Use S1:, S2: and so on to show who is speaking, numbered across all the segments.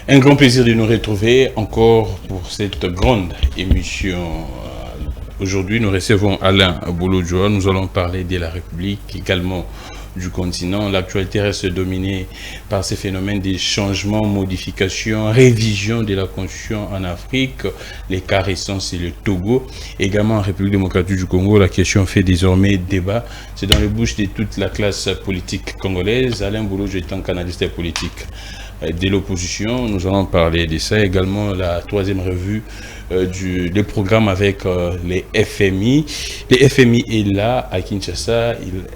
S1: Un grand plaisir de nous retrouver encore pour cette grande émission. Aujourd'hui, nous recevons Alain Bouloudjoa. Nous allons parler de la République, également du continent. L'actualité reste dominée par ces phénomènes de changements, modifications, révision de la Constitution en Afrique. Les cas récents, c'est le Togo. Également en République démocratique du Congo, la question fait désormais débat. C'est dans les bouches de toute la classe politique congolaise. Alain Bouloudjoa est un canaliste politique de l'opposition. Nous allons parler de ça. Également la troisième revue du programme avec les FMI. Les FMI est là à Kinshasa.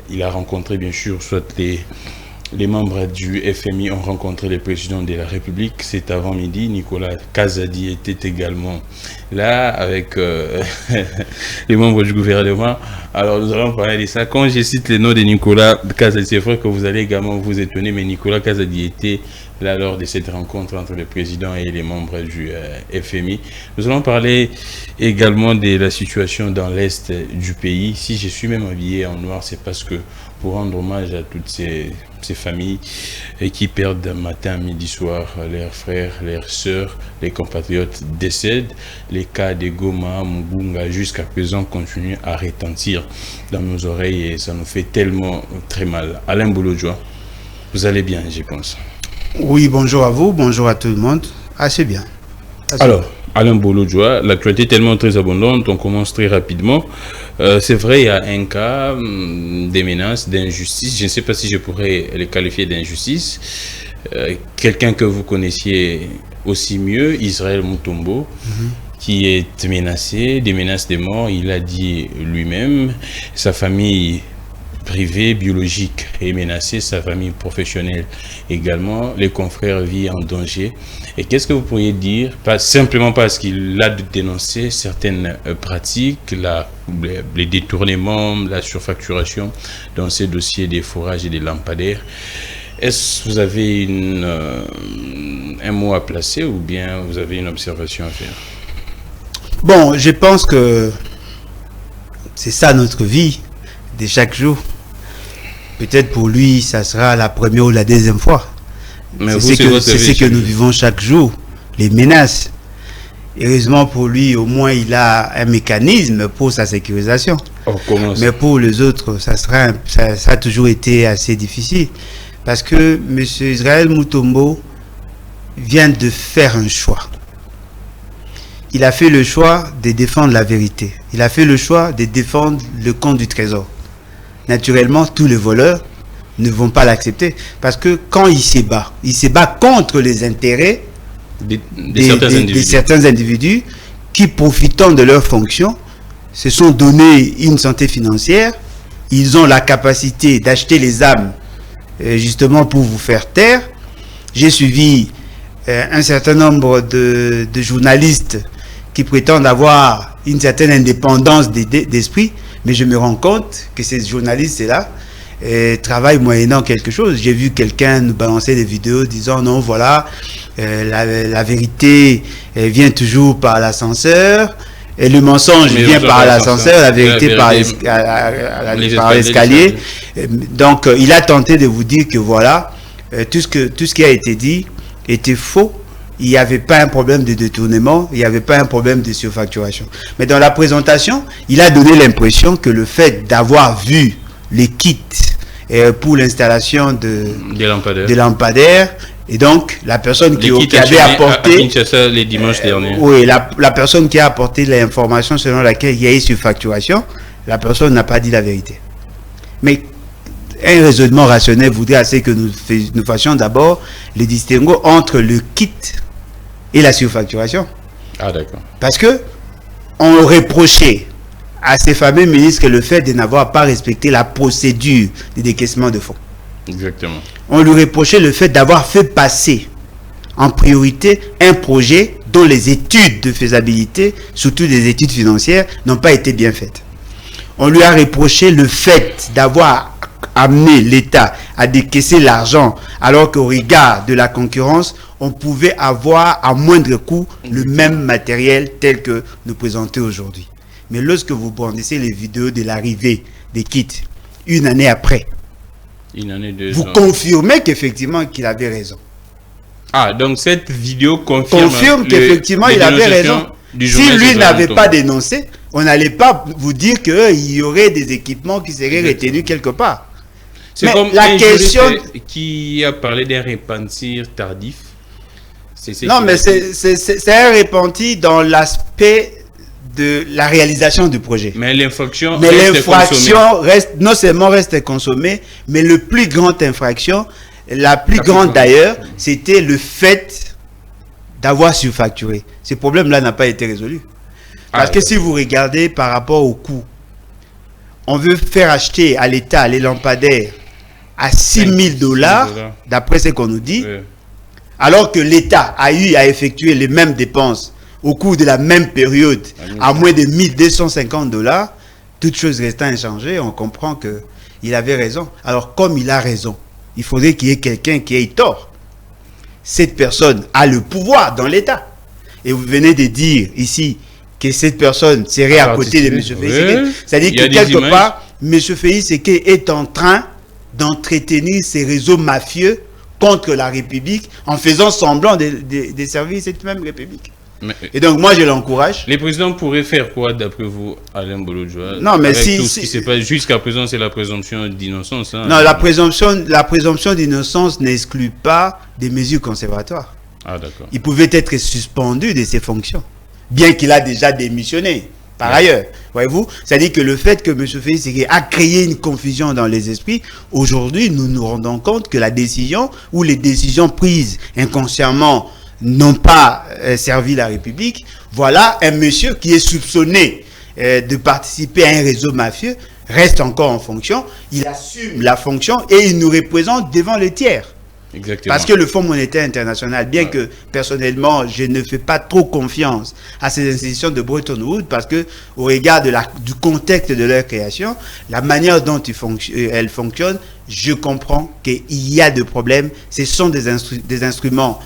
S1: Il a rencontré bien sûr soit les membres du FMI ont rencontré le président de la République. C'est avant-midi. Nicolas Kazadi était également là avec les membres du gouvernement. Alors nous allons parler de ça. Quand je cite le nom de Nicolas Kazadi, c'est vrai que vous allez également vous étonner, mais Nicolas Kazadi était là lors de cette rencontre entre le président et les membres du FMI. Nous allons parler également de la situation dans l'est du pays. Si je suis même habillé en noir, c'est parce que pour rendre hommage à toutes ces familles qui perdent matin, midi, soir leurs frères, leurs sœurs, les compatriotes décèdent. Les cas de Goma, Mugunga jusqu'à présent continuent à retentir dans nos oreilles et ça nous fait tellement très mal. Alain Bouloudjoa, vous allez bien, je pense.
S2: Oui, bonjour à vous, bonjour à tout le monde. Assez bien.
S1: Alors, Alain Bouloudjoa, l'actualité est tellement très abondante, on commence très rapidement. C'est vrai, il y a un cas des menaces, d'injustice. Je ne sais pas si je pourrais le qualifier d'injustice. Quelqu'un que vous connaissiez aussi mieux, Israël Mutombo, qui est menacé, des menaces de mort, il a dit lui-même, sa famille privée, biologique est menacée, sa famille professionnelle également, les confrères vivent en danger. Et qu'est-ce que vous pourriez dire, pas simplement parce qu'il a dénoncé certaines pratiques, les détournements, la surfacturation dans ces dossiers des forages et des lampadaires. Est-ce que vous avez un mot à placer ou bien vous avez une observation à faire?
S2: Bon, je pense que c'est ça notre vie de chaque jour. Peut-être pour lui, ça sera la première ou la deuxième fois. C'est ce que nous vivons chaque jour, les menaces. Heureusement pour lui, au moins, il a un mécanisme pour sa sécurisation. Mais pour les autres, ça a toujours été assez difficile. Parce que M. Israël Mutombo vient de faire un choix. Il a fait le choix de défendre la vérité. Il a fait le choix de défendre le compte du trésor. Naturellement, tous les voleurs ne vont pas l'accepter. Parce que quand il se bat contre les intérêts de certains individus qui, profitant de leur fonction, se sont donné une santé financière. Ils ont la capacité d'acheter les âmes justement pour vous faire taire. J'ai suivi un certain nombre de journalistes qui prétendent avoir une certaine indépendance d'esprit. Mais je me rends compte que ces journalistes-là travaillent moyennant quelque chose. J'ai vu quelqu'un nous balancer des vidéos disant non, voilà, la vérité vient toujours par l'ascenseur, et le mensonge vient par l'ascenseur, la vérité par l'escalier. Donc, il a tenté de vous dire que voilà, tout ce qui a été dit était faux. Il n'y avait pas un problème de détournement, il n'y avait pas un problème de surfacturation. Mais dans la présentation, il a donné l'impression que le fait d'avoir vu les kits pour l'installation des lampadaires, et donc la personne qui avait apporté...
S1: À Kinshasa les dimanches derniers.
S2: Oui, la personne qui a apporté l'information selon laquelle il y a eu surfacturation, la personne n'a pas dit la vérité. Mais un raisonnement rationnel voudrait assez que nous fassions d'abord les distinguo entre le kit et la surfacturation.
S1: Ah, d'accord.
S2: Parce que on reprochait à ces fameux ministres le fait de n'avoir pas respecté la procédure de décaissement de fonds.
S1: Exactement.
S2: On lui reprochait le fait d'avoir fait passer en priorité un projet dont les études de faisabilité, surtout les études financières, n'ont pas été bien faites. On lui a reproché le fait d'avoir amené l'État à décaisser l'argent alors qu'au regard de la concurrence, on pouvait avoir à moindre coût le même matériel tel que nous présentons aujourd'hui. Mais lorsque vous brandissez les vidéos de l'arrivée des kits, une année après, vous confirmez qu'effectivement qu'il avait raison.
S1: Ah, donc cette vidéo confirme
S2: qu'effectivement il avait raison. Si lui n'avait pas dénoncé, on n'allait pas vous dire qu'il y aurait des équipements qui seraient retenus quelque part.
S1: C'est comme la question qui a parlé d'un repentir tardif.
S2: Non, mais c'est un repentir dans l'aspect de la réalisation du projet.
S1: Mais l'infraction
S2: reste non seulement reste consommée, mais le plus grande infraction, la plus grande d'ailleurs, c'était le fait d'avoir surfacturé. Ce problème-là n'a pas été résolu. Parce que si vous regardez par rapport au coût, on veut faire acheter à l'État les lampadaires à $6,000, d'après ce qu'on nous dit, alors que l'État a eu à effectuer les mêmes dépenses au cours de la même période à moins de $1,250, toutes choses restant inchangées, on comprend qu'il avait raison. Alors, comme il a raison, il faudrait qu'il y ait quelqu'un qui ait tort. Cette personne a le pouvoir dans l'État. Et vous venez de dire ici que cette personne serait à côté de M. Félix. C'est-à-dire que quelque part, M. Félix est en train d'entretenir ces réseaux mafieux contre la République en faisant semblant de servir cette même République. Et donc moi je l'encourage.
S1: Les présidents pourraient faire quoi d'après vous, Alain Bolodjoa?
S2: Non, mais
S1: tout ce qui s'est passé jusqu'à présent, c'est la présomption d'innocence. Hein,
S2: non, la présomption d'innocence n'exclut pas des mesures conservatoires.
S1: Ah, d'accord.
S2: Il pouvait être suspendu de ses fonctions, bien qu'il a déjà démissionné. Par ailleurs, voyez-vous, c'est-à-dire que le fait que M. Félix a créé une confusion dans les esprits, aujourd'hui, nous nous rendons compte que la décision ou les décisions prises inconsciemment n'ont pas servi la République. Voilà un monsieur qui est soupçonné de participer à un réseau mafieux, reste encore en fonction, il assume la fonction et il nous représente devant les tiers.
S1: Exactement.
S2: Parce que le Fonds monétaire international, bien que personnellement je ne fais pas trop confiance à ces institutions de Bretton Woods, parce que au regard du contexte de leur création, la manière dont elles fonctionnent, je comprends qu'il y a des problèmes. Ce sont des instruments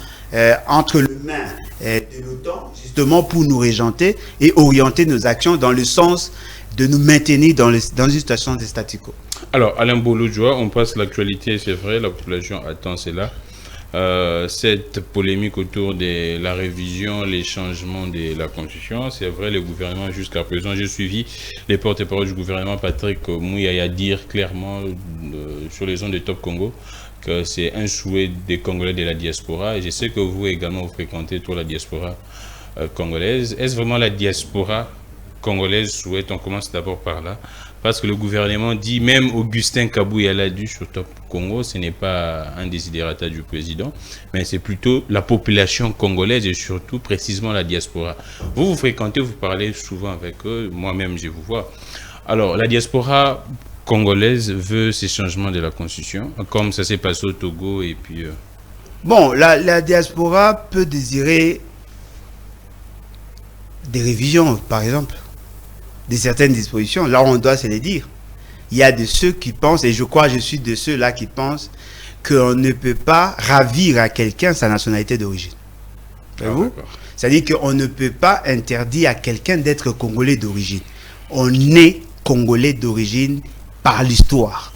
S2: entre les mains de l'OTAN, justement pour nous régenter et orienter nos actions dans le sens de nous maintenir dans une situation de statu quo.
S1: Alors, Alain Bolodjoa, on passe l'actualité, c'est vrai, la population attend cela. Cette polémique autour de la révision, les changements de la Constitution, c'est vrai, le gouvernement jusqu'à présent, j'ai suivi les porte-parole du gouvernement, Patrick Mouyaya, dire clairement sur les ondes de Top Congo que c'est un souhait des Congolais de la diaspora. Et je sais que vous également, vous fréquentez toute la diaspora congolaise. Est-ce vraiment la diaspora congolaise souhaite? On commence d'abord par là. Parce que le gouvernement dit, même Augustin Kabouya l'a dit sur Top Congo, ce n'est pas un désidérata du président, mais c'est plutôt la population congolaise et surtout précisément la diaspora. Vous fréquentez, vous parlez souvent avec eux, moi-même je vous vois. Alors, la diaspora congolaise veut ces changements de la Constitution, comme ça s'est passé au Togo et puis...
S2: Bon, la diaspora peut désirer des révisions, par exemple, de certaines dispositions. Là, on doit se les dire. Il y a de ceux qui pensent, et je crois que je suis de ceux-là qui pensent, qu'on ne peut pas ravir à quelqu'un sa nationalité d'origine. Voyez-vous? C'est-à-dire qu'on ne peut pas interdire à quelqu'un d'être congolais d'origine. On est congolais d'origine par l'histoire.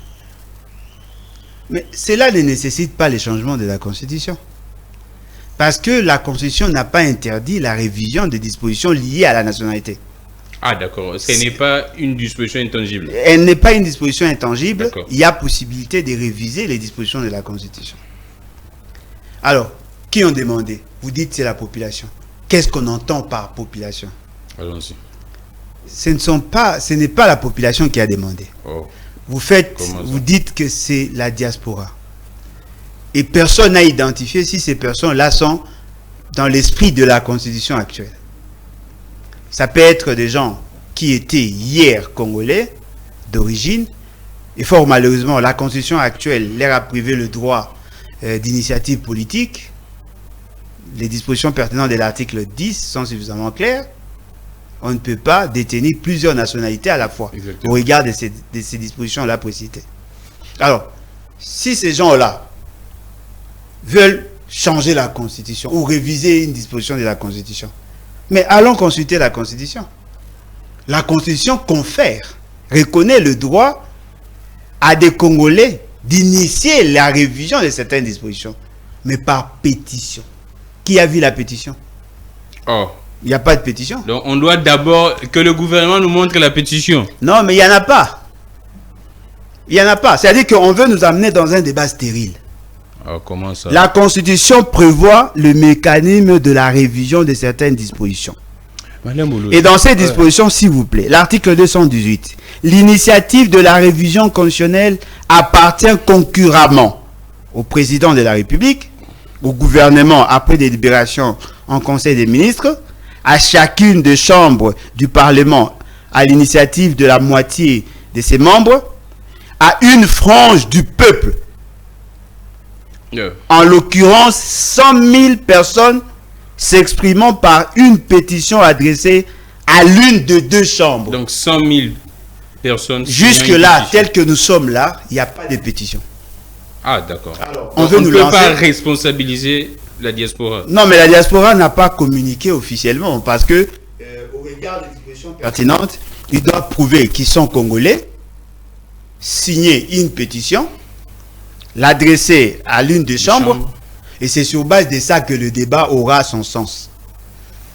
S2: Mais cela ne nécessite pas les changements de la Constitution. Parce que la Constitution n'a pas interdit la révision des dispositions liées à la nationalité.
S1: Ah d'accord, ce n'est pas une disposition intangible.
S2: Elle n'est pas une disposition intangible. Il y a possibilité de réviser les dispositions de la Constitution. Alors, qui ont demandé? Vous dites c'est la population. Qu'est-ce qu'on entend par population?
S1: Allons-y.
S2: Ce n'est pas la population qui a demandé.
S1: Oh.
S2: Vous dites que c'est la diaspora. Et personne n'a identifié si ces personnes-là sont dans l'esprit de la Constitution actuelle. Ça peut être des gens qui étaient hier congolais d'origine, et fort malheureusement, la Constitution actuelle leur a privé le droit d'initiative politique. Les dispositions pertinentes de l'article 10 sont suffisamment claires. On ne peut pas détenir plusieurs nationalités à la fois. Exactement. Au regard de ces dispositions-là précitées. Alors, si ces gens-là veulent changer la Constitution ou réviser une disposition de la Constitution, mais allons consulter la Constitution. La Constitution reconnaît le droit à des Congolais d'initier la révision de certaines dispositions. mais par pétition. Qui a vu la pétition?
S1: Oh.
S2: Il n'y a pas de pétition.
S1: Donc on doit d'abord que le gouvernement nous montre la pétition.
S2: Non, mais il n'y en a pas. Il n'y en a pas. C'est-à-dire qu'on veut nous amener dans un débat stérile.
S1: Oh, comment ça?
S2: La Constitution prévoit le mécanisme de la révision de certaines dispositions. Et dans ces dispositions, s'il vous plaît, l'article 218, l'initiative de la révision constitutionnelle appartient concurremment au président de la République, au gouvernement après délibération en Conseil des ministres, à chacune des chambres du Parlement à l'initiative de la moitié de ses membres, à une frange du peuple. En l'occurrence, 100 000 personnes s'exprimant par une pétition adressée à l'une de deux chambres.
S1: Donc 100 000 personnes.
S2: Jusque-là, tel que nous sommes là, il n'y a pas de pétition.
S1: Ah, d'accord.
S2: On ne
S1: peut pas responsabiliser la diaspora.
S2: Non, mais la diaspora n'a pas communiqué officiellement parce que, au regard des dispositions pertinentes, ils doivent prouver qu'ils sont congolais, signer une pétition, l'adresser à l'une des chambres, et c'est sur base de ça que le débat aura son sens.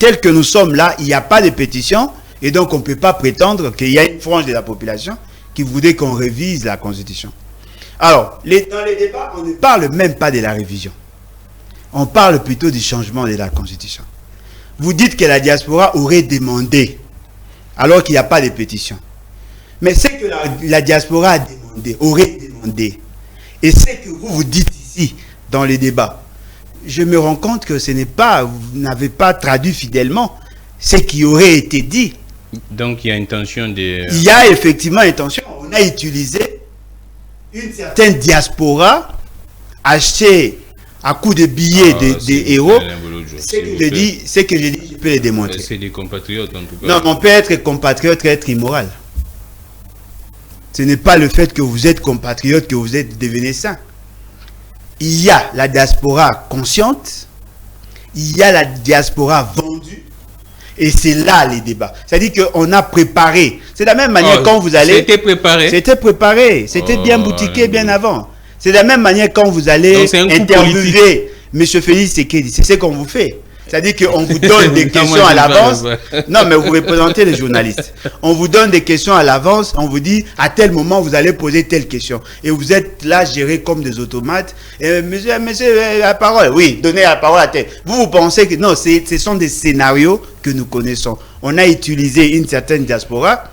S2: Tel que nous sommes là, il n'y a pas de pétition, et donc on ne peut pas prétendre qu'il y a une frange de la population qui voudrait qu'on révise la Constitution. Alors, dans les débats, on ne parle même pas de la révision. On parle plutôt du changement de la Constitution. Vous dites que la diaspora aurait demandé, alors qu'il n'y a pas de pétition. Mais c'est que la diaspora a demandé, aurait demandé. Et c'est que vous dites ici, dans les débats, je me rends compte que ce n'est pas, vous n'avez pas traduit fidèlement ce qui aurait été dit.
S1: Donc il y a intention de...
S2: Il y a effectivement intention. On a utilisé une certaine diaspora achetée à coups de billets des héros. Ce que je dis, je peux les démontrer.
S1: C'est des compatriotes en tout cas.
S2: Non, on peut être compatriote et être immoral. Ce n'est pas le fait que vous êtes compatriote que vous êtes devenu saint. Il y a la diaspora consciente, il y a la diaspora vendue, et c'est là les débats. C'est-à-dire qu'on a préparé. C'est de la même manière quand vous allez...
S1: C'était préparé.
S2: C'était préparé. C'était bien boutiqué bien avant. C'est de la même manière quand vous allez interviewer M. Félix Tshisekedi. C'est ce qu'on vous fait. C'est-à-dire qu'on vous donne des questions à l'avance. Non, mais vous représentez les journalistes. On vous donne des questions à l'avance. On vous dit, à tel moment, vous allez poser telle question. Et vous êtes là, gérés comme des automates. Et, monsieur, la parole. Oui, donnez la parole à tel. Vous pensez que... Non, ce sont des scénarios que nous connaissons. On a utilisé une certaine diaspora.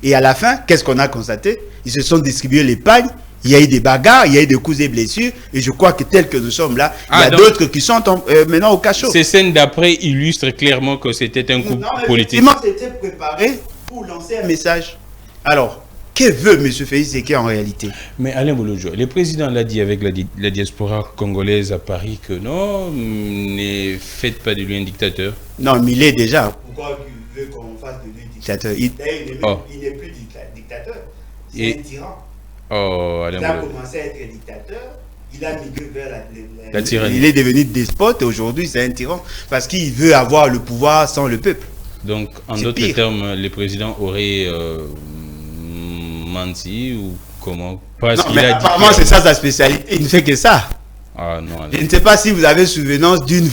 S2: Et à la fin, qu'est-ce qu'on a constaté? Ils se sont distribués les pagnes. Il y a eu des bagarres, il y a eu des coups et blessures, et je crois que tel que nous sommes là, il y a d'autres qui sont maintenant au cachot.
S1: Ces scènes d'après illustrent clairement que c'était un coup politique.
S2: Non, c'était préparé pour lancer un message. Alors, que veut M. Félix Tshisekedi en réalité?
S1: Mais Alain Bolodjo, le président l'a dit avec la diaspora congolaise à Paris que non, ne faites pas de lui un dictateur.
S2: Non, mais il est déjà. Pourquoi il veut qu'on fasse de lui dictateur? Il n'est plus dictateur, c'est un tyran. Il a commencé à être dictateur, il a migré vers la tyrannie. Il est devenu despote et aujourd'hui c'est un tyran parce qu'il veut avoir le pouvoir sans le peuple.
S1: Donc en d'autres termes, le président aurait menti ou comment? Parce
S2: non, mais apparemment c'est ça sa spécialité, il ne fait que ça.
S1: Ah, non,
S2: je ne sais pas si vous avez souvenance d'une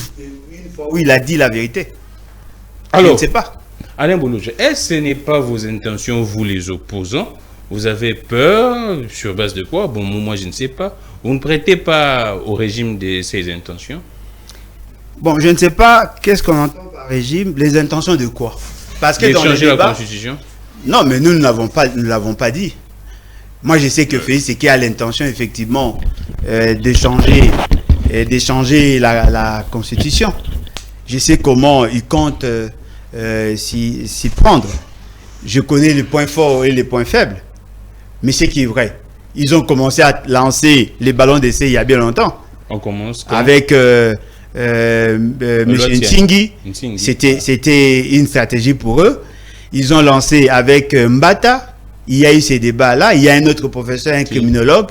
S2: fois où il a dit la vérité. Alors, je ne sais pas.
S1: Alain Bolodjo, est-ce que ce n'est pas vos intentions, vous les opposants? Vous avez peur, sur base de quoi? Bon, moi, je ne sais pas. Vous ne prêtez pas au régime de ses intentions?
S2: Bon, je ne sais pas qu'est-ce qu'on entend par régime, les intentions de quoi? Parce que dans le débat,
S1: la Constitution? Non,
S2: mais nous ne l'avons pas dit. Moi, je sais que Félix Tshisekedi a l'intention, effectivement, d'échanger la Constitution. Je sais comment il compte s'y prendre. Je connais les points forts et les points faibles. Mais ce qui est vrai, ils ont commencé à lancer les ballons d'essai il y a bien longtemps.
S1: On commence
S2: avec M. Ntingi. C'était une stratégie pour eux. Ils ont lancé avec Mbata. Il y a eu ces débats-là. Il y a un autre professeur, un criminologue,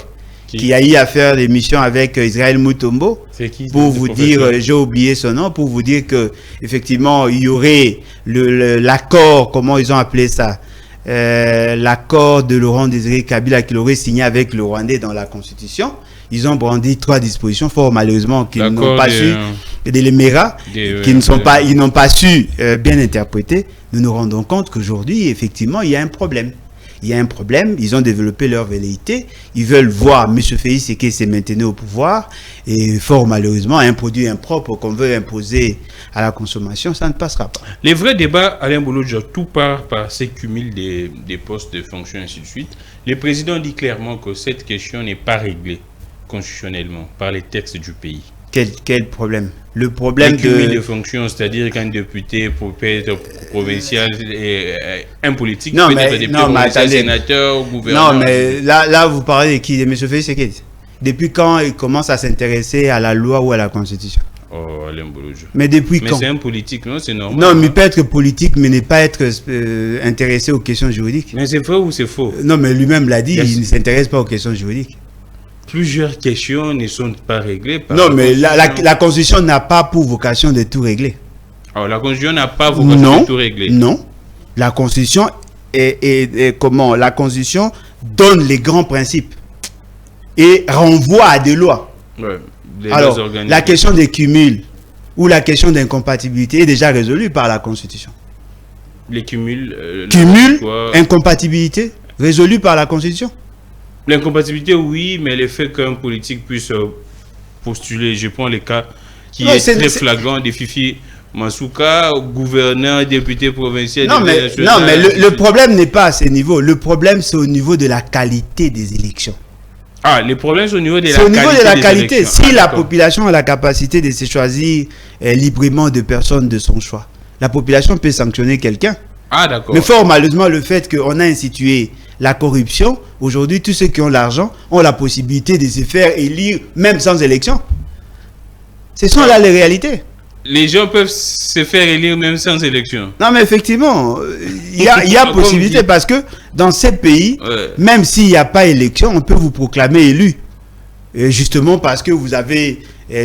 S2: qui a eu à faire des missions avec Israël Mutombo. Pour vous dire, j'ai oublié son nom, pour vous dire que effectivement il y aurait l'accord, comment ils ont appelé ça, l'accord de Laurent Désiré Kabila qu'il aurait signé avec le Rwandais dans la Constitution, ils ont brandi 3 dispositions, fort malheureusement, qu'ils n'ont pas su, des LEMERA, ils n'ont pas su bien interpréter. Nous nous rendons compte qu'aujourd'hui, effectivement, il y a un problème. Il y a un problème, ils ont développé leur velléité, ils veulent voir M. Félix Tshisekedi se maintenir au pouvoir, et fort malheureusement, un produit impropre qu'on veut imposer à la consommation, ça ne passera pas.
S1: Les vrais débats, Alain Bouloudjo, tout part par ces cumuls des postes de fonction, ainsi de suite. Le président dit clairement que cette question n'est pas réglée constitutionnellement par les textes du pays.
S2: Quel problème? Le problème
S1: de fonctions, c'est-à-dire qu'un député peut être provincial et un politique
S2: peut
S1: être député, provincial, sénateur, gouverneur.
S2: Non, mais là, vous parlez de qui? De M. Félix Tshisekedi. Depuis quand il commence à s'intéresser à la loi ou à la Constitution?
S1: Oh, Alain Bouloudjo.
S2: Mais depuis quand?
S1: Mais c'est un politique, non? C'est normal.
S2: Non, mais il peut être politique, mais ne pas être intéressé aux questions juridiques.
S1: Mais c'est vrai ou c'est faux?
S2: Non, mais lui-même l'a dit, il ne s'intéresse pas aux questions juridiques.
S1: Plusieurs questions ne sont pas réglées.
S2: Non, mais la Constitution n'a pas pour vocation de tout régler.
S1: Alors, la Constitution n'a pas vocation de tout régler.
S2: Non. La Constitution comment? La Constitution donne les grands principes et renvoie à des lois.
S1: Ouais,
S2: alors, la question des cumuls ou la question d'incompatibilité est déjà résolue par la Constitution.
S1: Les cumuls...
S2: incompatibilité, résolue par la Constitution.
S1: L'incompatibilité, oui, mais le fait qu'un politique puisse postuler, je prends le cas qui est très flagrant de Fifi Masuka, gouverneur, député provincial.
S2: Non, mais le problème n'est pas à ce niveau. Le problème, c'est au niveau de la qualité des élections.
S1: Ah, le problème, c'est au niveau de la
S2: qualité. C'est au niveau de la qualité. Si la population a la capacité de se choisir librement de personnes de son choix, la population peut sanctionner quelqu'un.
S1: Ah, d'accord.
S2: Mais fort malheureusement, le fait qu'on a institué la corruption, aujourd'hui, tous ceux qui ont l'argent ont la possibilité de se faire élire même sans élection. Ce sont là les réalités.
S1: Les gens peuvent se faire élire même sans élection.
S2: Non, mais effectivement, il y a possibilité parce que dans ces pays, même s'il n'y a pas élection, on peut vous proclamer élu. Et justement parce que vous avez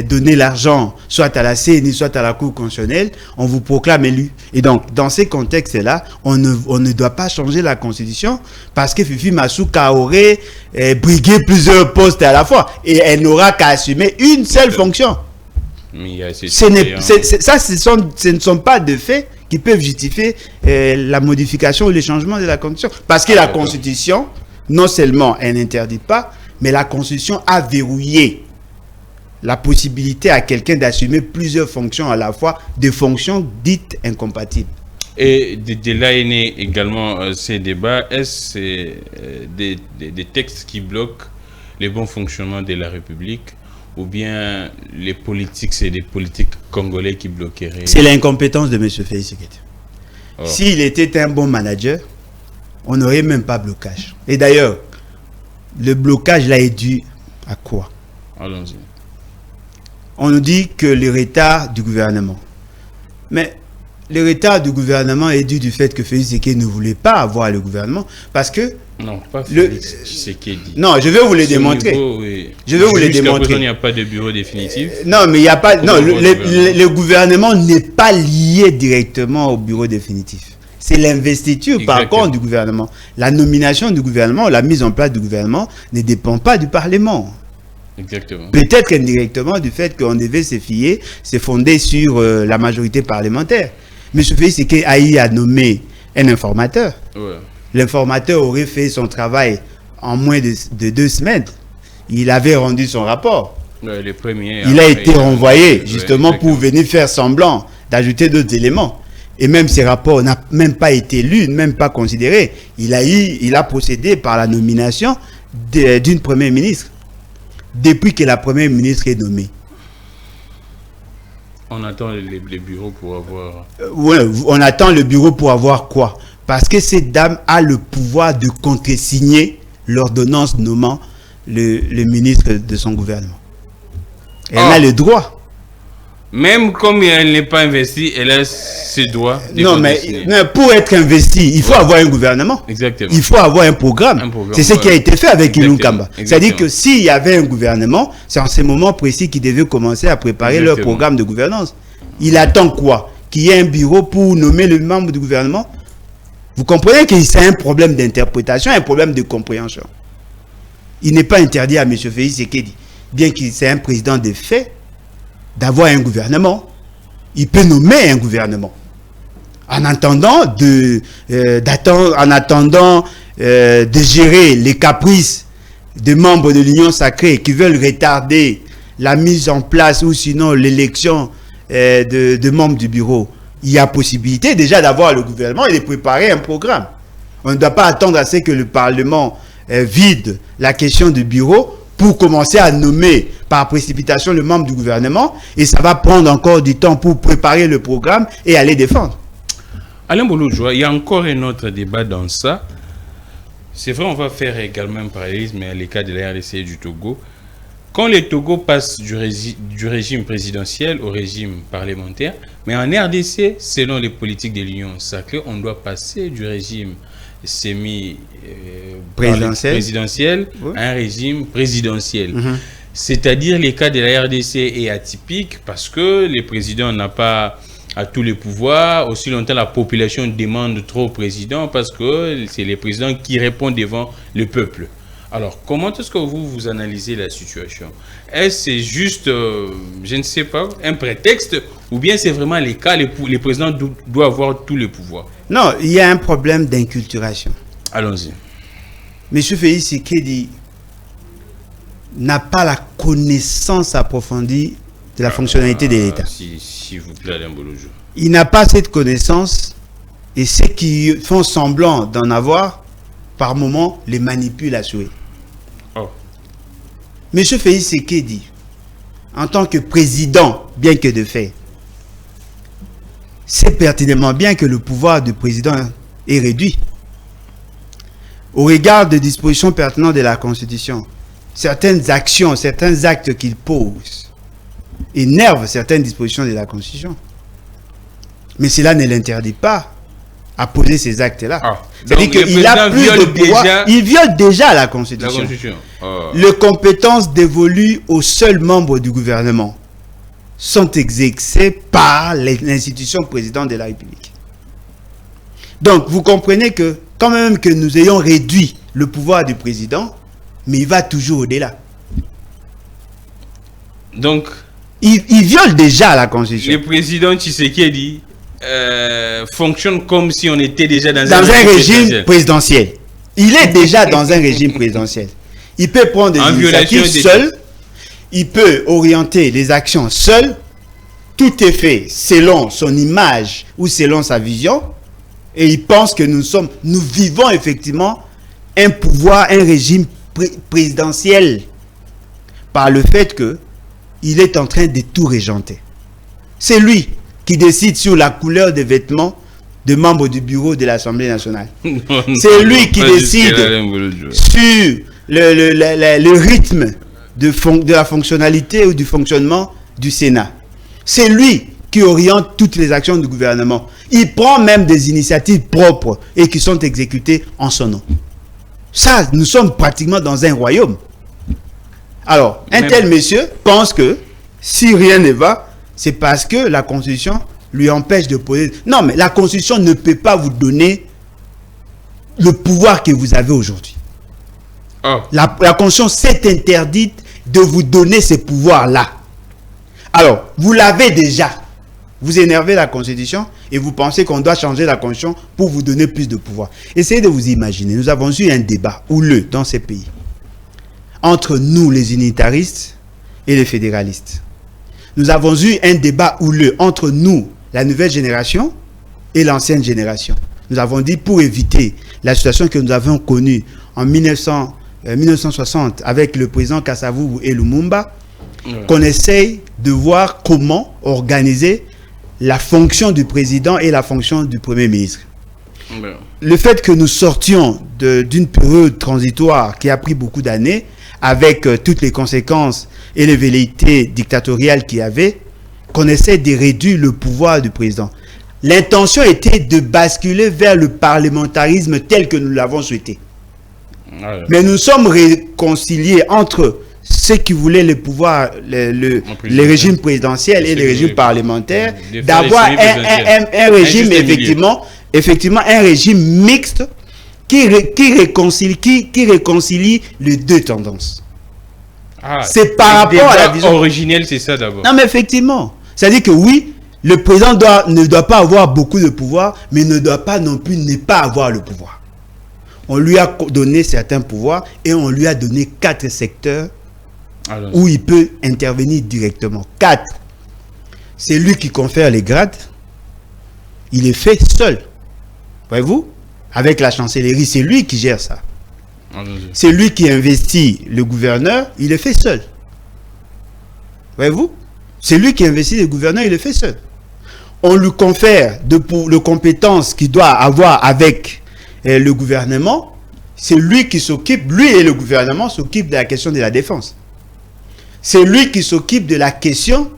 S2: donné l'argent soit à la CNI, soit à la Cour constitutionnelle, on vous proclame élu. Et donc, dans ces contextes-là, on ne doit pas changer la Constitution parce que Fifi Masuka aurait brigué plusieurs postes à la fois et elle n'aura qu'à assumer une seule fonction. Ce ne sont pas de faits qui peuvent justifier la modification ou le changement de la Constitution. Parce que la Constitution, non seulement elle n'interdit pas, mais la Constitution a verrouillé la possibilité à quelqu'un d'assumer plusieurs fonctions à la fois, des fonctions dites incompatibles.
S1: Et de là est né également ces débats. Est-ce des textes qui bloquent le bon fonctionnement de la République ou bien les politiques, c'est des politiques congolais qui bloqueraient? C'est
S2: l'incompétence de M. Félix Tshisekedi. S'il était un bon manager, on n'aurait même pas blocage. Et d'ailleurs, le blocage là est dû à quoi?
S1: Allons-y.
S2: On nous dit que le retard du gouvernement. Mais le retard du gouvernement est dû du fait que Félix Tshisekedi ne voulait pas avoir le gouvernement parce que...
S1: Non, pas Félix Tshisekedi.
S2: Non, je vais vous le démontrer.
S1: Niveau, oui.
S2: Je vais vous le démontrer.
S1: Il n'y a pas de bureau définitif.
S2: Non, mais il n'y a pas... Non, le gouvernement n'est pas lié directement au bureau définitif. C'est l'investiture, par contre, du gouvernement. La nomination du gouvernement, la mise en place du gouvernement ne dépend pas du Parlement.
S1: Exactement.
S2: Peut-être indirectement du fait qu'on devait se fonder sur la majorité parlementaire. M. Félix Tshisekedi a nommé un informateur.
S1: Ouais.
S2: L'informateur aurait fait son travail en moins de 2 semaines. Il avait rendu son rapport.
S1: Ouais,
S2: il a été renvoyé justement pour venir faire semblant d'ajouter d'autres éléments. Et même ces rapports n'ont même pas été lus, même pas considérés. Il a procédé par la nomination d'une première ministre. Depuis que la première ministre est nommée.
S1: On attend les bureaux pour avoir...
S2: Oui, on attend le bureau pour avoir quoi? Parce que cette dame a le pouvoir de contresigner l'ordonnance nommant le ministre de son gouvernement. Elle a le droit.
S1: Même comme elle n'est pas investie, elle a ses droits.
S2: Non, mais pour être investie, il faut avoir un gouvernement.
S1: Exactement.
S2: Il faut avoir un programme. C'est ce qui a été fait avec Ilunga Kamba. C'est-à-dire que s'il y avait un gouvernement, c'est en ce moment précis qu'ils devaient commencer à préparer leur programme de gouvernance. Il attend quoi? Qu'il y ait un bureau pour nommer le membre du gouvernement? Vous comprenez que c'est un problème d'interprétation, un problème de compréhension. Il n'est pas interdit à M. Félix Tshisekedi bien qu'il c'est un président de fait, d'avoir un gouvernement. Il peut nommer un gouvernement. En attendant de gérer les caprices des membres de l'Union sacrée qui veulent retarder la mise en place ou sinon l'élection de membres du bureau, il y a possibilité déjà d'avoir le gouvernement et de préparer un programme. On ne doit pas attendre à ce que le Parlement vide la question du bureau pour commencer à nommer par précipitation le membre du gouvernement, et ça va prendre encore du temps pour préparer le programme et aller défendre.
S1: Alain Bouloudjoa, il y a encore un autre débat dans ça. C'est vrai, on va faire également un parallélisme à les cas de la RDC et du Togo. Quand le Togo passe du régime présidentiel au régime parlementaire, mais en RDC, selon les politiques de l'Union sacrée, on doit passer du régime présidentiel
S2: oui,
S1: à un régime présidentiel. C'est-à-dire, les cas de la RDC est atypique parce que le président n'a pas à tous les pouvoirs. Aussi longtemps, la population demande trop au président parce que c'est le président qui répond devant le peuple. Alors, comment est-ce que vous analysez la situation? Est-ce c'est juste, je ne sais pas, un prétexte, ou bien c'est vraiment les cas, les présidents doivent avoir tous les pouvoirs?
S2: Non, il y a un problème d'inculturation.
S1: Allons-y.
S2: M. Félix Tshisekedi n'a pas la connaissance approfondie de la fonctionnalité de l'État.
S1: S'il vous plaît, Alain Bouloudjoa.
S2: Il n'a pas cette connaissance, et ceux qui font semblant d'en avoir, par moment, les manipulent à souhait.
S1: Oh.
S2: M. Félix Tshisekedi, en tant que président, bien que de fait, sait pertinemment bien que le pouvoir du président est réduit. Au regard des dispositions pertinentes de la Constitution, certaines actions, certains actes qu'il pose énervent certaines dispositions de la Constitution. Mais cela ne l'interdit pas à poser ces actes-là.
S1: Ah.
S2: C'est-à-dire qu'il a plus de pouvoir. Il viole déjà la Constitution.
S1: Oh.
S2: Les compétences dévolues aux seuls membres du gouvernement sont exercées par l'institution présidente de la République. Donc, vous comprenez que, quand même que nous ayons réduit le pouvoir du président, mais il va toujours au-delà.
S1: Donc,
S2: il viole déjà la Constitution.
S1: Le président Tshisekedi fonctionne comme si on était déjà dans
S2: un régime présidentiel. Il est déjà dans un régime présidentiel. Il peut prendre des initiatives seul. Il peut orienter les actions seul. Tout est fait selon son image ou selon sa vision. Et il pense que nous vivons effectivement un pouvoir, un régime présidentiel par le fait que il est en train de tout régenter. C'est lui qui décide sur la couleur des vêtements de membres du bureau de l'Assemblée nationale. C'est lui qui décide sur le rythme de la fonctionnalité ou du fonctionnement du Sénat. C'est lui qui oriente toutes les actions du gouvernement. Il prend même des initiatives propres et qui sont exécutées en son nom. Ça, nous sommes pratiquement dans un royaume. Alors, un tel monsieur pense que si rien ne va, c'est parce que la Constitution lui empêche de poser... Non, mais la Constitution ne peut pas vous donner le pouvoir que vous avez aujourd'hui.
S1: Oh.
S2: La Constitution s'est interdite de vous donner ces pouvoirs-là. Alors, vous l'avez déjà. Vous énervez la Constitution et vous pensez qu'on doit changer la Constitution pour vous donner plus de pouvoir. Essayez de vous imaginer. Nous avons eu un débat houleux dans ces pays entre nous, les unitaristes, et les fédéralistes. Nous avons eu un débat houleux entre nous, la nouvelle génération, et l'ancienne génération. Nous avons dit, pour éviter la situation que nous avons connue en 1960 avec le président Kasavubu et Lumumba, qu'on essaye de voir comment organiser la fonction du président et la fonction du premier ministre. Le fait que nous sortions d'une période transitoire qui a pris beaucoup d'années, avec toutes les conséquences et les velléités dictatoriales qu'il y avait, qu'on essaie de réduire le pouvoir du président. L'intention était de basculer vers le parlementarisme tel que nous l'avons souhaité. Mais nous sommes réconciliés entre ceux qui voulaient le pouvoir, les régimes présidentiels et les régimes parlementaires, d'avoir un régime, effectivement, un régime mixte qui réconcilie les deux tendances. c'est par rapport à la vision
S1: originelle, c'est ça d'abord.
S2: Non, mais effectivement. C'est-à-dire que oui, le président ne doit pas avoir beaucoup de pouvoir, mais ne doit pas non plus ne pas avoir le pouvoir. On lui a donné certains pouvoirs et on lui a donné 4 secteurs où il peut intervenir directement. 4. C'est lui qui confère les grades. Il est fait seul. Voyez-vous? Avec la chancellerie, c'est lui qui gère ça. C'est lui qui investit le gouverneur, il est fait seul. Voyez-vous? C'est lui qui investit le gouverneur, il est fait seul. On lui confère de compétences qu'il doit avoir avec le gouvernement. C'est lui qui s'occupe, lui et le gouvernement s'occupent de la question de la défense. C'est lui qui s'occupe de la question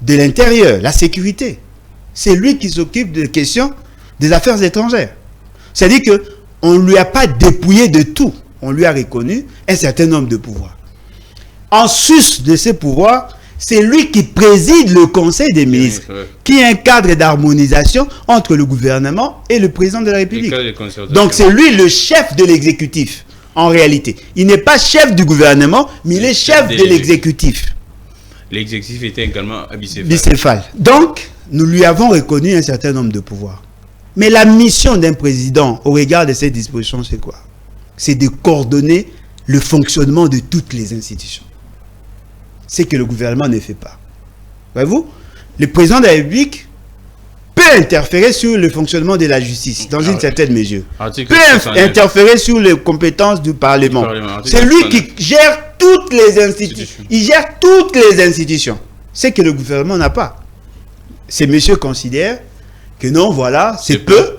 S2: de l'intérieur, la sécurité. C'est lui qui s'occupe de la question des affaires étrangères. C'est-à-dire qu'on ne lui a pas dépouillé de tout. On lui a reconnu un certain nombre de pouvoirs. En sus de ces pouvoirs, c'est lui qui préside le Conseil des ministres, qui est un cadre d'harmonisation entre le gouvernement et le président de la République. Donc c'est lui le chef de l'exécutif, en réalité. Il n'est pas chef du gouvernement, mais il est chef de l'exécutif.
S1: L'exécutif était également
S2: bicéphale. Donc, nous lui avons reconnu un certain nombre de pouvoirs. Mais la mission d'un président, au regard de ces dispositions, c'est quoi? C'est de coordonner le fonctionnement de toutes les institutions. C'est que le gouvernement ne fait pas. Voyez-vous? Le président de la République peut interférer sur le fonctionnement de la justice, dans une certaine mesure. Peut interférer sur les compétences du Parlement. C'est lui qui gère toutes les institutions. Il gère toutes les institutions. C'est que le gouvernement n'a pas. Ces messieurs considèrent que non, voilà, c'est peu.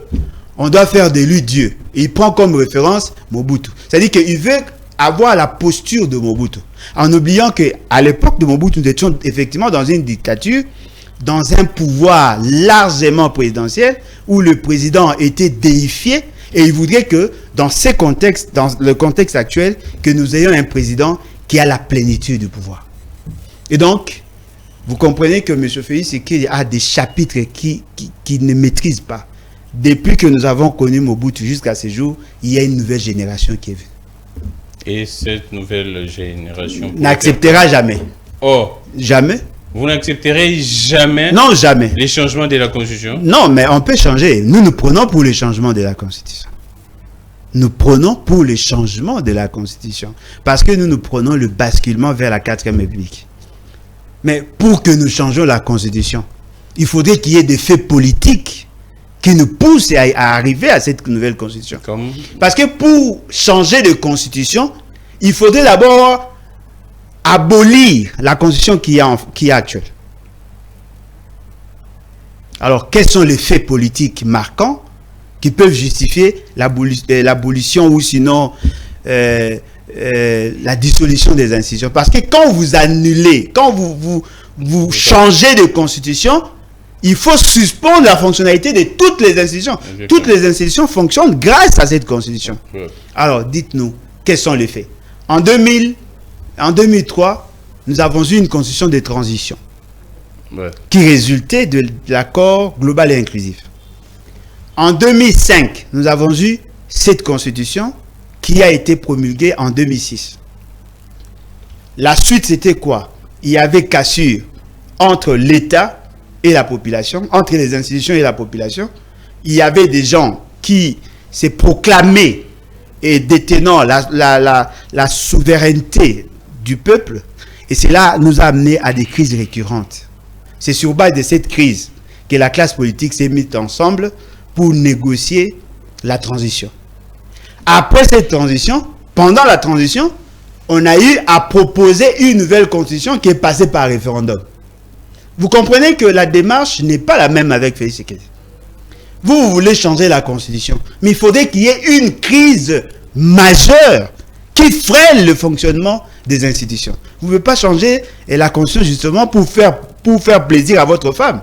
S2: On doit faire de lui Dieu. Et il prend comme référence Mobutu. C'est-à-dire qu'il veut avoir la posture de Mobutu. En oubliant qu'à l'époque de Mobutu, nous étions effectivement dans une dictature, dans un pouvoir largement présidentiel, où le président était déifié, et il voudrait que, dans ces contextes, dans le contexte actuel, que nous ayons un président qui a la plénitude du pouvoir. Et donc, vous comprenez que M. Félix Tshisekedi a des chapitres qui ne maîtrise pas. Depuis que nous avons connu Mobutu jusqu'à ce jour, il y a une nouvelle génération qui est venue.
S1: Et cette nouvelle génération
S2: n'acceptera jamais.
S1: Oh,
S2: jamais.
S1: Vous n'accepterez jamais.
S2: Non, jamais.
S1: Les changements de la Constitution.
S2: Non, mais on peut changer. Nous prenons pour les changements de la Constitution. Nous prenons pour les changements de la Constitution. Parce que nous prenons le basculement vers la 4e République. Mais pour que nous changions la Constitution, il faudrait qu'il y ait des faits politiques qui nous poussent à arriver à cette nouvelle Constitution. Parce que pour changer de Constitution, il faudrait d'abord abolir la Constitution qui est actuelle. Alors, quels sont les faits politiques marquants qui peuvent justifier l'abolition ou sinon la dissolution des institutions? Parce que quand vous annulez, quand vous changez de Constitution, il faut suspendre la fonctionnalité de toutes les institutions. Toutes les institutions fonctionnent grâce à cette Constitution. Alors, dites-nous, quels sont les faits? En 2003, nous avons eu une Constitution de transition qui résultait de l'accord global et inclusif. En 2005, nous avons eu cette Constitution qui a été promulguée en 2006. La suite, c'était quoi? Il y avait cassure entre l'État et la population, entre les institutions et la population. Il y avait des gens qui s'est proclamé et détenant la souveraineté du peuple. Et cela nous a amené à des crises récurrentes. C'est sur base de cette crise que la classe politique s'est mise ensemble pour négocier la transition. Après cette transition, pendant la transition, on a eu à proposer une nouvelle constitution qui est passée par référendum. Vous comprenez que la démarche n'est pas la même avec Félix Tshisekedi. Vous voulez changer la constitution, mais il faudrait qu'il y ait une crise majeure qui freine le fonctionnement des institutions. Vous ne pouvez pas changer la constitution justement pour faire plaisir à votre femme,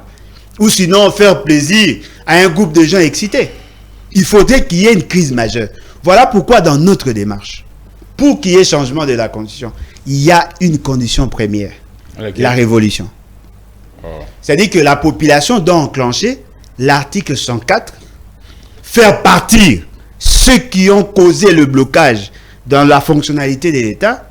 S2: ou sinon faire plaisir à un groupe de gens excités. Il faudrait qu'il y ait une crise majeure. Voilà pourquoi dans notre démarche, pour qu'il y ait changement de la constitution, il y a une condition première, la révolution. C'est-à-dire que la population doit enclencher l'article 104, faire partir ceux qui ont causé le blocage dans la fonctionnalité de l'État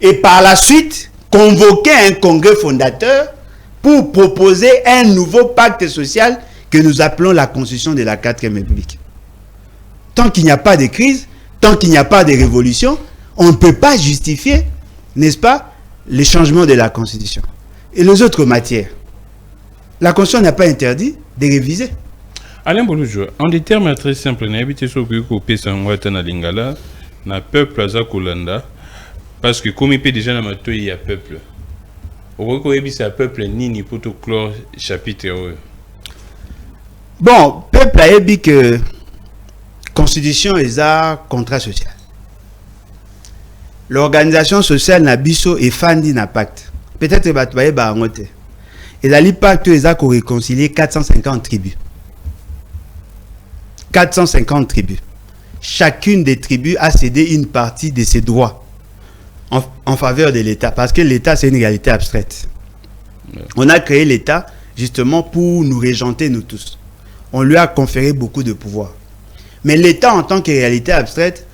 S2: et par la suite convoquer un congrès fondateur pour proposer un nouveau pacte social que nous appelons la constitution de la 4e République. Tant qu'il n'y a pas de crise, tant qu'il n'y a pas de révolution, on ne peut pas justifier, n'est-ce pas, les changements de la constitution. Et les autres matières, la constitution n'a pas interdit de réviser.
S1: Alain Bouloudjoa, en des termes très simples, n'habitez sur que coupé sans na lingala, na peuple à Kolanda, parce que comme il peut déjà dans il y a peuple. Au revoir, c'est un peuple ni pour tout clore chapitre.
S2: Bon, peuple a dit que constitution est un contrat social. L'organisation sociale n'a biso et fandi n'a pacte. Peut-être que batouaye ba angote. Et la pacte est à réconcilier 450 tribus. 450 tribus. Chacune des tribus a cédé une partie de ses droits en faveur de l'État. Parce que l'État, c'est une réalité abstraite. On a créé l'État justement pour nous régenter, nous tous. On lui a conféré beaucoup de pouvoir. Mais l'État, en tant que réalité abstraite,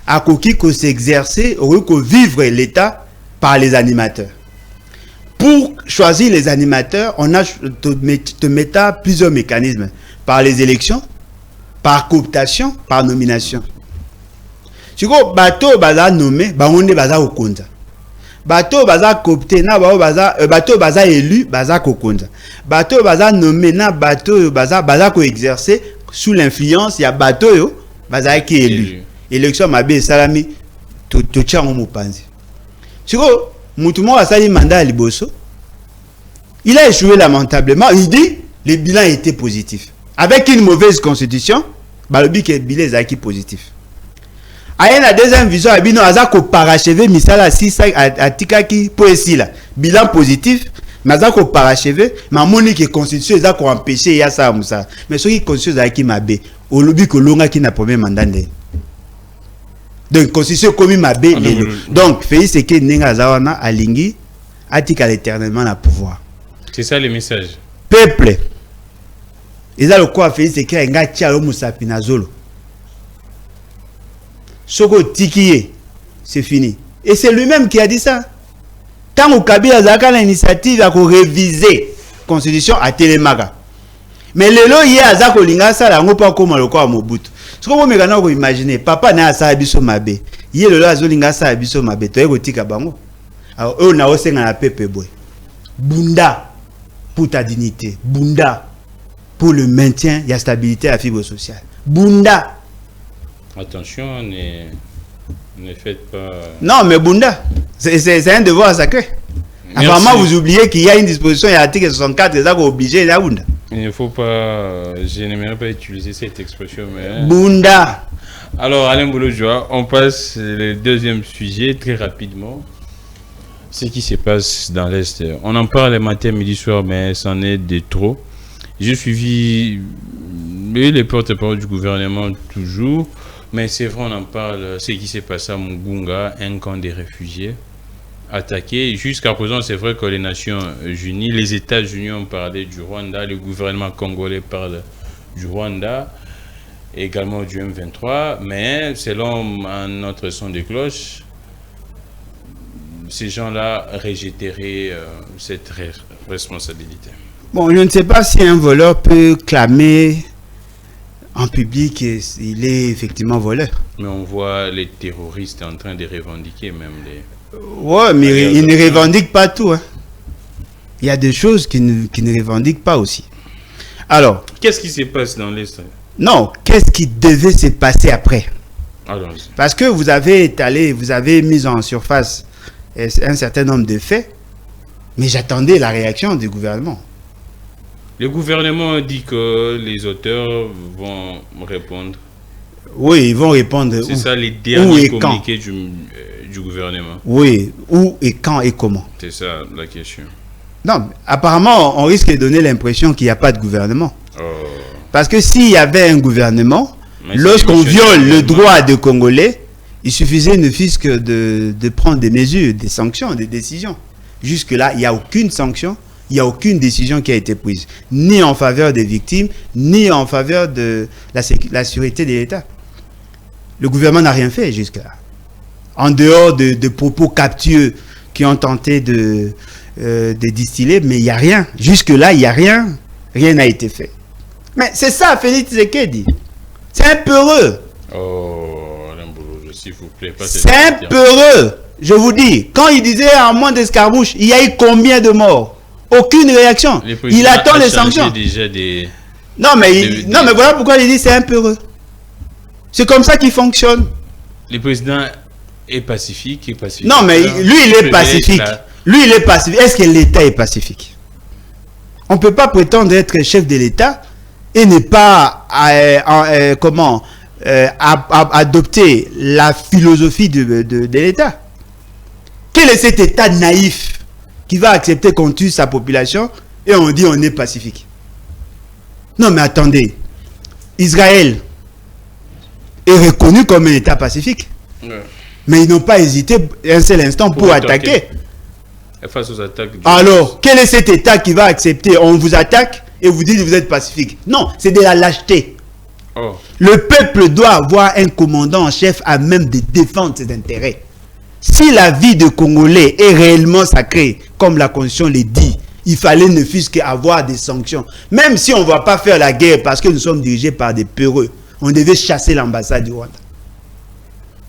S2: a coquille qu'on s'exercer, au lieu qu'on vivre l'État par les animateurs. Pour choisir les animateurs, on a te mettre plusieurs mécanismes. Par les élections, par cooptation, par nomination. Si vous bateau baza nommé, baonde baza okonza. Bateau baza coopté, na bateau baza élu, baza kokonza. Bateau baza nommé, na bateau baza ko exercer sous l'influence, il y a bateau yo, baza qui élu. Élection mabe salami to tia mo panzi. Si vous mutumo asali mandat à liboso, il a échoué lamentablement. Il dit le bilan était positif. Avec une mauvaise constitution, balobi que bilan est acquis positif. Aïe la deuxième vision, abino azako parachever misala 6 à tikaki poésie là. Bilan positif, mais azako parachever, mais moni que constitution ezako empêcher ya ça musa. Mais ce qui constitution ezaki mabe, au lobby que longa qui n'a premier mandat ndé. Donc constitution comme mabe lelo. Donc fait ce que nenga zawana alingi atika l'éternellement na pouvoir.
S1: C'est ça le message.
S2: Peuple. Ils ont le quoi fait c'est qu'il y a un tia musapi na zolo. Soko tikiye, c'est fini. Et c'est lui-même qui a dit ça. Tant que Kabila Zaka l'initiative à réviser la constitution à Télémaga. Mais le lot hier à Zako Linga ça là on pas comme le quoi Mobutu. Ce que vous me imaginer, papa n'a ça abiso mabe. Hier le lot à Zolinga ça abiso mabe. Tu es gotika bango. Alors eux na osenga na pepe boy. Bunda pour ta dignité. Bunda pour le maintien et la stabilité à la fibre sociale. Bunda.
S1: Attention, ne faites pas...
S2: Non, mais Bunda, c'est un devoir sacré. Apparemment, vous oubliez qu'il y a une disposition, il y a l'article 64, les actes obligés, là, Bunda.
S1: Il ne faut pas... Je n'aimerais pas utiliser cette expression, mais...
S2: Bunda.
S1: Alors, Alain Bouloudjoa, on passe le deuxième sujet très rapidement. Ce qui se passe dans l'Est. On en parle matin, midi, soir, mais c'en est de trop. J'ai suivi les porte-parole du gouvernement toujours. Mais c'est vrai, on en parle, ce qui s'est passé à Mugunga, un camp des réfugiés attaqué. Jusqu'à présent, c'est vrai que les Nations Unies, les États-Unis ont parlé du Rwanda, le gouvernement congolais parle du Rwanda, également du M23, mais selon notre son de cloche, ces gens-là rejetteraient cette responsabilité.
S2: Bon, je ne sais pas si un voleur peut clamer en public, il est effectivement voleur.
S1: Mais on voit les terroristes en train de revendiquer même les...
S2: Ouais, mais ils ne revendiquent pas tout. Hein. Il y a des choses qui ne revendiquent pas aussi. Alors...
S1: Qu'est-ce qui se passe dans l'Est?
S2: Non, qu'est-ce qui devait se passer après?
S1: Allons-y.
S2: Parce que vous avez étalé, vous avez mis en surface un certain nombre de faits, mais j'attendais la réaction du gouvernement.
S1: Le gouvernement dit que les auteurs vont répondre.
S2: Oui, ils vont répondre.
S1: C'est ça les derniers communiqués du gouvernement.
S2: Oui, où et quand et comment.
S1: C'est ça la question.
S2: Non, apparemment, on risque de donner l'impression qu'il n'y a pas de gouvernement.
S1: Oh.
S2: Parce que s'il y avait un gouvernement, lorsqu'on viole le droit des Congolais, il suffisait ne fût-ce que de prendre des mesures, des sanctions, des décisions. Jusque-là, il n'y a aucune sanction. Il n'y a aucune décision qui a été prise, ni en faveur des victimes, ni en faveur de la sécurité de l'État. Le gouvernement n'a rien fait jusque-là. en dehors de propos captieux qui ont tenté de distiller, mais il n'y a rien. Jusque-là, il n'y a rien. Rien n'a été fait. Mais c'est ça, Félix Tshisekedi. C'est un peureux.
S1: Oh, s'il vous plaît.
S2: C'est un peureux. Je vous dis, quand il disait en moins d'escarmouches, il y a eu combien de morts? Aucune réaction. Il attend les sanctions.
S1: Déjà
S2: non, mais voilà pourquoi il dit c'est un peureux. C'est comme ça qu'il fonctionne.
S1: Le président est pacifique,
S2: Non, mais lui, il est pacifique. Lui, il est pacifique. Est-ce que l'État est pacifique? On ne peut pas prétendre être chef de l'État et ne pas adopter la philosophie de l'État. Quel est cet État naïf qui va accepter qu'on tue sa population et on dit on est pacifique? Non, mais attendez. Israël est reconnu comme un État pacifique. Ouais. Mais ils n'ont pas hésité un seul instant pour attaquer.
S1: Face aux attaques.
S2: Alors, quel est cet État qui va accepter? On vous attaque et vous dites que vous êtes pacifique. Non, c'est de la lâcheté. Oh. Le peuple doit avoir un commandant en chef à même de défendre ses intérêts. Si la vie de Congolais est réellement sacrée, comme la Constitution le dit, il fallait ne fût-ce qu'avoir des sanctions. Même si on ne va pas faire la guerre parce que nous sommes dirigés par des peureux, on devait chasser l'ambassade du Rwanda.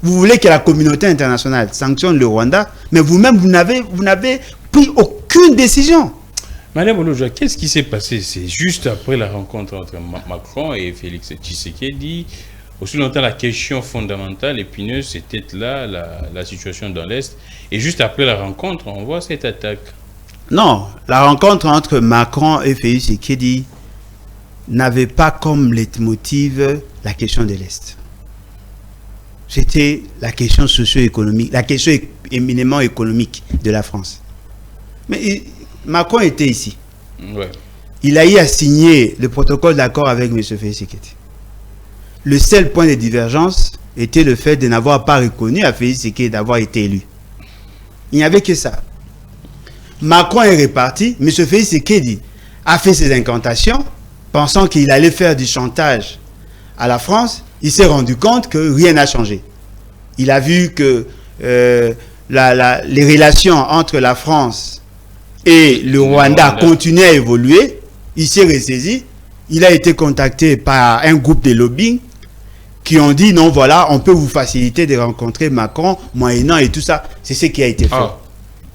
S2: Vous voulez que la communauté internationale sanctionne le Rwanda, mais vous-même, vous n'avez pris aucune décision.
S1: Madame Bouloudjoua, qu'est-ce qui s'est passé? C'est juste après la rencontre entre Macron et Félix Tshisekedi. Aussi longtemps, la question fondamentale, épineuse, c'était là, la situation dans l'Est. Et juste après la rencontre, on voit cette attaque.
S2: Non, la rencontre entre Macron et Félix Tshisekedi n'avait pas comme leitmotiv la question de l'Est. C'était la question socio-économique, la question éminemment économique de la France. Mais Macron était ici. Ouais. Il a eu à signer le protocole d'accord avec M. Félix Tshisekedi. Le seul point de divergence était le fait de n'avoir pas reconnu à Félix Tshisekedi d'avoir été élu. Il n'y avait que ça. Macron est reparti. M. Félix Tshisekedi a fait ses incantations, pensant qu'il allait faire du chantage à la France. Il s'est rendu compte que rien n'a changé. Il a vu que les relations entre la France et le Rwanda continuaient à évoluer. Il s'est ressaisi. Il a été contacté par un groupe de lobbying qui ont dit non, voilà, on peut vous faciliter de rencontrer Macron, moyennant et tout ça. C'est ce qui a été fait.
S1: Ah.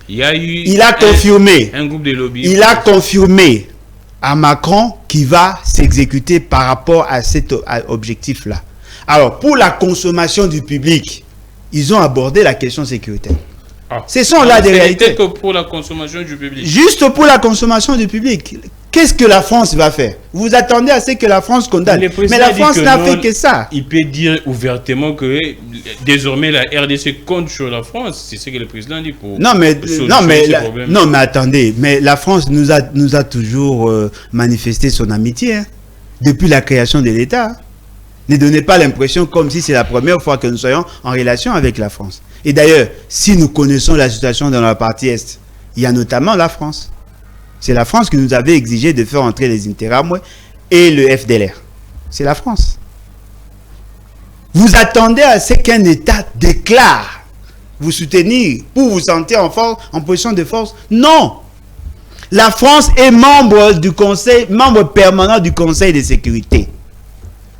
S2: Il a confirmé.
S1: Un groupe de lobbying.
S2: Il a confirmé à Macron qui va s'exécuter par rapport à cet objectif-là. Alors, pour la consommation du public, ils ont abordé la question sécuritaire. Ah. Ce sont là des réalités.
S1: Que pour la consommation du public.
S2: Juste pour la consommation du public. Qu'est-ce que la France va faire? Vous attendez à ce que la France condamne. Mais la France n'a fait que ça.
S1: Il peut dire ouvertement que désormais la RDC compte sur la France. C'est ce que le président dit pour.
S2: Non mais attendez. Mais la France nous a toujours manifesté son amitié hein, depuis la création de l'État. Ne donnez pas l'impression comme si c'est la première fois que nous soyons en relation avec la France. Et d'ailleurs, si nous connaissons la situation dans la partie Est, il y a notamment la France. C'est la France qui nous avait exigé de faire entrer les Interamwe et le FDLR. C'est la France. Vous attendez à ce qu'un État déclare vous soutenir pour vous sentir en position de force? Non. La France est membre du Conseil, membre permanent du Conseil de sécurité.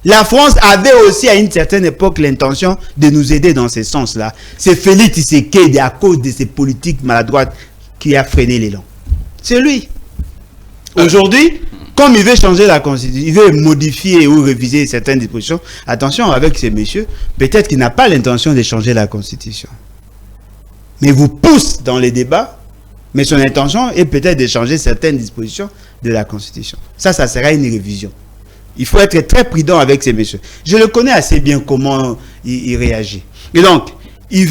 S2: La France avait aussi à une certaine époque l'intention de nous aider dans ce sens-là. C'est Félix Tshisekedi à cause de ses politiques maladroites qui a freiné l'élan. C'est lui. Aujourd'hui, comme il veut changer la Constitution, il veut modifier ou réviser certaines dispositions, attention avec ces messieurs, peut-être qu'il n'a pas l'intention de changer la Constitution. Mais vous pousse dans les débats, mais son intention est peut-être de changer certaines dispositions de la Constitution. Ça sera une révision. Il faut être très prudent avec ces messieurs. Je le connais assez bien comment il réagit. Et donc, il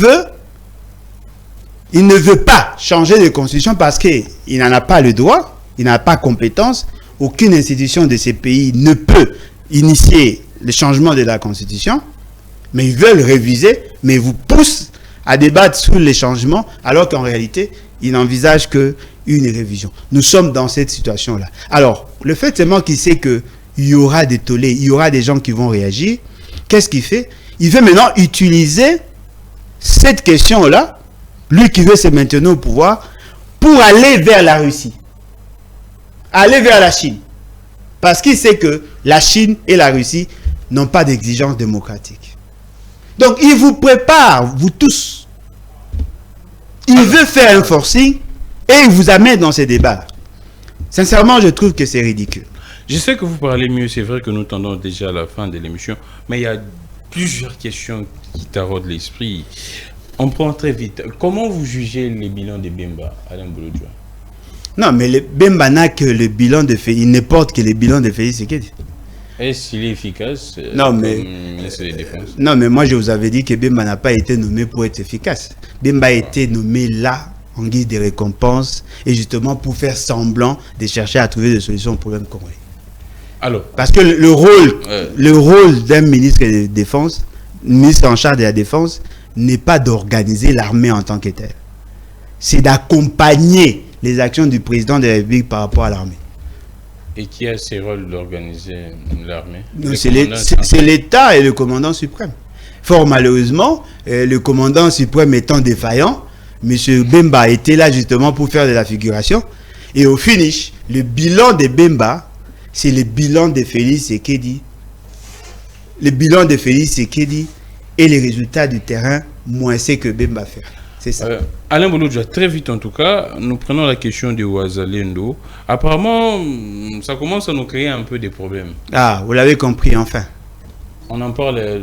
S2: ne veut pas changer de constitution parce qu'il n'en a pas le droit, il n'a pas compétence. Aucune institution de ces pays ne peut initier le changement de la constitution, mais ils veulent réviser, mais ils vous poussent à débattre sur les changements, alors qu'en réalité, ils n'envisagent qu'une révision. Nous sommes dans cette situation-là. Alors, le fait seulement qu'il sait qu'il y aura des tollés, il y aura des gens qui vont réagir, qu'est-ce qu'il fait? Il veut maintenant utiliser cette question-là, lui qui veut se maintenir au pouvoir, pour aller vers la Russie, aller vers la Chine. Parce qu'il sait que la Chine et la Russie n'ont pas d'exigence démocratique. Donc, il vous prépare, vous tous. Il veut faire un forcing et il vous amène dans ces débats. Sincèrement, je trouve que c'est ridicule.
S1: Je sais que vous parlez mieux, c'est vrai que nous tendons déjà à la fin de l'émission, mais il y a plusieurs questions qui taraudent l'esprit. On prend très vite. Comment vous jugez les bilans de Bemba, Alain Bouloudjoua?
S2: Non, mais le Bemba n'a que le bilan de Félix. Il ne porte que le bilan de Félix Tshisekedi.
S1: Est-ce qu'il est efficace
S2: non, mais,
S1: ministre des Défenses?
S2: Non, mais moi je vous avais dit que Bemba n'a pas été nommé pour être efficace. Bemba a été nommé là, en guise de récompense, et justement pour faire semblant de chercher à trouver des solutions au problème congolais.
S1: Alors,
S2: parce que le rôle d'un ministre de la Défense, ministre en charge de la Défense, n'est pas d'organiser l'armée en tant que telle. C'est d'accompagner les actions du président de la République par rapport à l'armée.
S1: Et qui a ce rôle d'organiser l'armée?
S2: C'est l'État et le commandant suprême. Fort malheureusement, le commandant suprême étant défaillant, M. Bemba était là justement pour faire de la figuration. Et au finish, le bilan de Bemba, c'est le bilan de Félix Tshisekedi. Le bilan de Félix Tshisekedi et les résultats du terrain, moins c'est que Bemba fait. C'est ça.
S1: Alain Bouloudjoua, très vite en tout cas, nous prenons la question de Ouazalendo. Apparemment, ça commence à nous créer un peu des problèmes.
S2: Ah, vous l'avez compris enfin.
S1: On en parle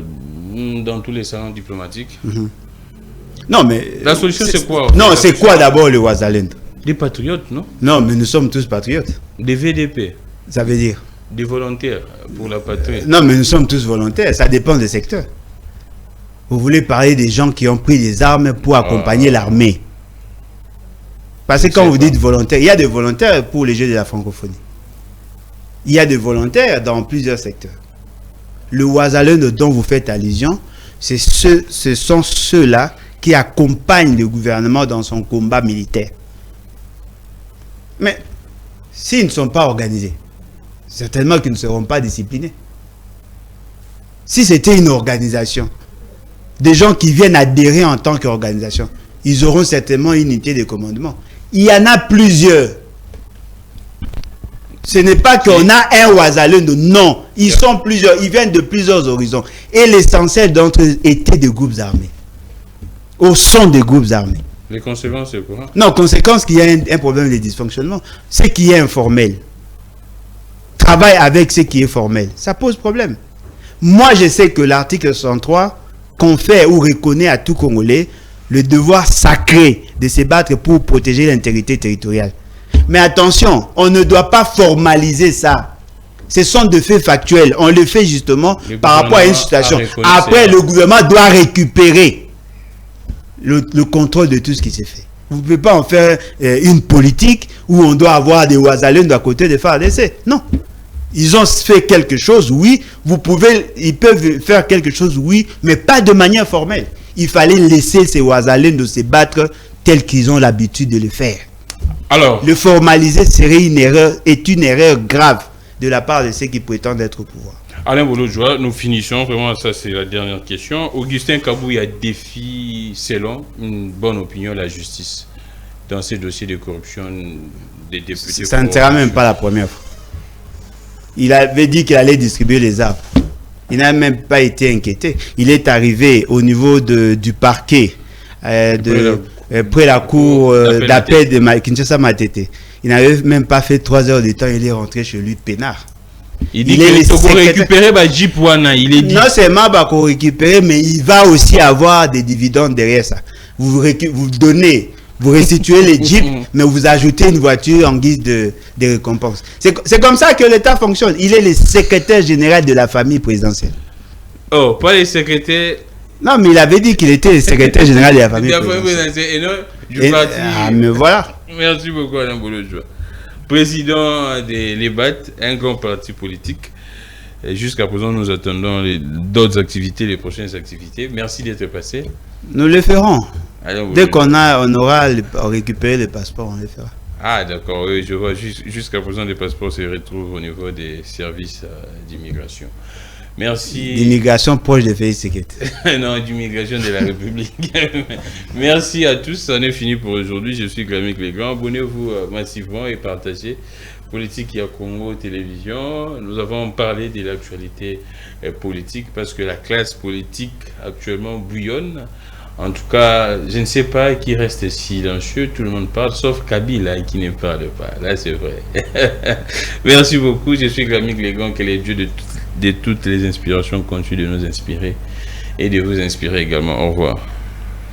S1: dans tous les salons diplomatiques.
S2: Non, mais...
S1: La solution, c'est quoi?
S2: Non, c'est quoi d'abord le Ouazalendo?
S1: Des patriotes, non?
S2: Non, mais nous sommes tous patriotes.
S1: Des VDP.
S2: Ça veut dire?
S1: Des volontaires pour la patrie.
S2: Non, mais nous sommes tous volontaires. Ça dépend des secteurs. Vous voulez parler des gens qui ont pris des armes pour accompagner l'armée. Parce que quand vous dites volontaire, il y a des volontaires pour les Jeux de la francophonie. Il y a des volontaires dans plusieurs secteurs. Le Ouazalendo dont vous faites allusion, ce sont ceux-là qui accompagnent le gouvernement dans son combat militaire. Mais s'ils ne sont pas organisés, certainement qu'ils ne seront pas disciplinés. Si c'était une organisation, des gens qui viennent adhérer en tant qu'organisation, ils auront certainement une unité de commandement. Il y en a plusieurs. Ce n'est pas qu'on a un Ouazalendo, non. Ils sont plusieurs, ils viennent de plusieurs horizons. Et l'essentiel d'entre eux étaient des groupes armés. Au son des groupes armés.
S1: Les conséquences, c'est quoi?
S2: Non, conséquence qu'il y a un problème de dysfonctionnement. Ce qui est informel travaille avec ce qui est formel. Ça pose problème. Moi, je sais que l'article 63 confère ou reconnaît à tout Congolais le devoir sacré de se battre pour protéger l'intégrité territoriale. Mais attention, on ne doit pas formaliser ça. Ce sont des faits factuels. On le fait justement par rapport à une situation. Après, le gouvernement doit récupérer le contrôle de tout ce qui s'est fait. Vous ne pouvez pas en faire une politique où on doit avoir des Ouazalendo à côté des FARDC. Non. Ils ont fait quelque chose, oui. Ils peuvent faire quelque chose, oui, mais pas de manière formelle. Il fallait laisser ces Ouazalendo se battre tels qu'ils ont l'habitude de le faire. Alors, le formaliser serait une erreur grave de la part de ceux qui prétendent être au pouvoir.
S1: Alain Bouloudjoua, nous finissons. Vraiment, ça c'est la dernière question. Augustin Kabouya défie, selon une bonne opinion, la justice dans ces dossiers de corruption des députés.
S2: Ça ne sera même pas la première fois. Il avait dit qu'il allait distribuer les armes. Il n'a même pas été inquiété. Il est arrivé au niveau du parquet près la cour d'appel de Kinshasa Matete. Il n'avait même pas fait 3 heures de temps. Il est rentré chez lui peinard.
S1: Il dit qu'il faut récupérer Jeep Wana. Il est dit.
S2: Non seulement qu'on récupérer, mais il va aussi avoir des dividendes derrière ça. Vous donnez, vous restituez les Jeeps, mais vous ajoutez une voiture en guise de récompense. C'est comme ça que l'État fonctionne. Il est le secrétaire général de la famille présidentielle.
S1: Oh, pas le secrétaire.
S2: Non, mais il avait dit qu'il était le secrétaire général de la famille présidentielle.
S1: Et non,
S2: mais voilà.
S1: Merci beaucoup, Alain Bouloudjoua. Président de l'EBAT, un grand parti politique. Jusqu'à présent, nous attendons d'autres activités, les prochaines activités. Merci d'être passé.
S2: Nous le ferons. Dès qu'on aura récupéré les passeports, on les fera.
S1: Ah, d'accord, oui, je vois. Jusqu'à présent, les passeports se retrouvent au niveau des services d'immigration. Merci.
S2: D'immigration proche de Félix Sekete.
S1: Non, d'immigration de la République. Merci à tous. On est fini pour aujourd'hui. Je suis Grammy Clégan. Abonnez-vous massivement et partagez Politique à Congo Télévision. Nous avons parlé de l'actualité politique parce que la classe politique actuellement bouillonne. En tout cas, je ne sais pas qui reste silencieux. Tout le monde parle, sauf Kabila qui ne parle pas. Là, c'est vrai. Merci beaucoup. Je suis Grammy Clégan. Que les dieux de toutes les inspirations continuent de nous inspirer et de vous inspirer également. Au revoir.